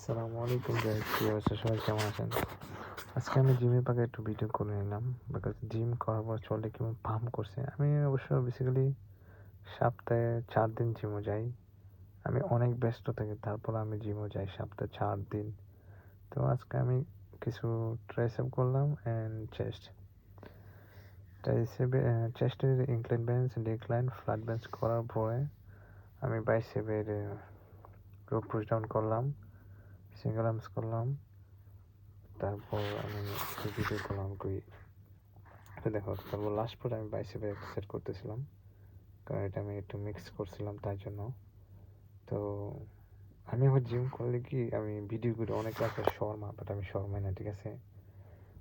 আসসালামু আলাইকুম গাইস, কি অবস্থা? সবাই কেমন আছেন? আজকে আমি জিমের পাকে একটু ভিডিও করে নিলাম বিকজ জিম করার পর চলে কেমন পাম্প করছে। আমি অবশ্য বেসিক্যালি সপ্তাহে 4 দিন জিমও যাই। আমি অনেক ব্যস্ত থাকি, তারপর আমি জিমও যাই সপ্তাহে 4 দিন। তো আজকে আমি কিছু ট্রাইসেপ করলাম অ্যান্ড চেস্টের incline bench, decline, flat bench করার পরে আমি বাইসেপের রো পুশ ডাউন করলাম, সিঙ্গেল আর্মস করলাম। তারপর আমি একটু ভিডিও করলাম দেখো। তারপর লাস্ট পরে আমি বাইসেপে সেট করতেছিলাম, কারণ এটা আমি একটু মিক্স করছিলাম তাই জন্য। তো আমি আমার জিম করলে কি আমি ভিডিও করি, অনেকে আছে শর্মা, বাট আমি শর্মাই না, ঠিক আছে?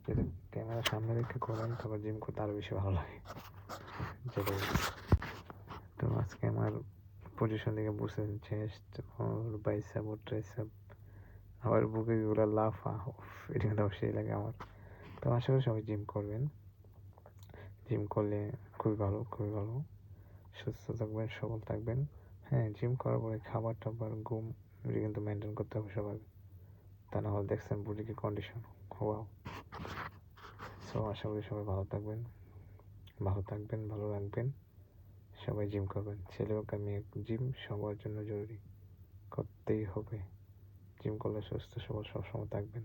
যদি ক্যামেরা সামনে রেখে করেন তারপর জিম করতে আরও বেশি ভালো লাগে যেটাই। তো আজকে আমার পজিশন থেকে বসে চেস্ট ওর বাইসেপ ওর ট্রাইসেপ, আবার বুকে এগুলো লাফা, এটা কিন্তু অবশ্যই লাগে আমার। তো আশা করি সবাই জিম করবেন। জিম করলে খুবই ভালো, খুবই ভালো। সুস্থ থাকবেন, সবল থাকবেন। হ্যাঁ, জিম করার পরে খাবার টাবার, ঘুম এগুলো কিন্তু মেনটেন করতে হবে সবাই। তা না হলে দেখছেন বডির কন্ডিশন। ওয়াও। সো আশা করি সবাই ভালো থাকবেন, ভালো রাখবেন। সবাই জিম করবেন, ছেলে হোক আর মেয়ে হোক, জিম সবার জন্য জরুরি, করতেই হবে। জিম করলে সুস্থ সবল সবসময় থাকবেন।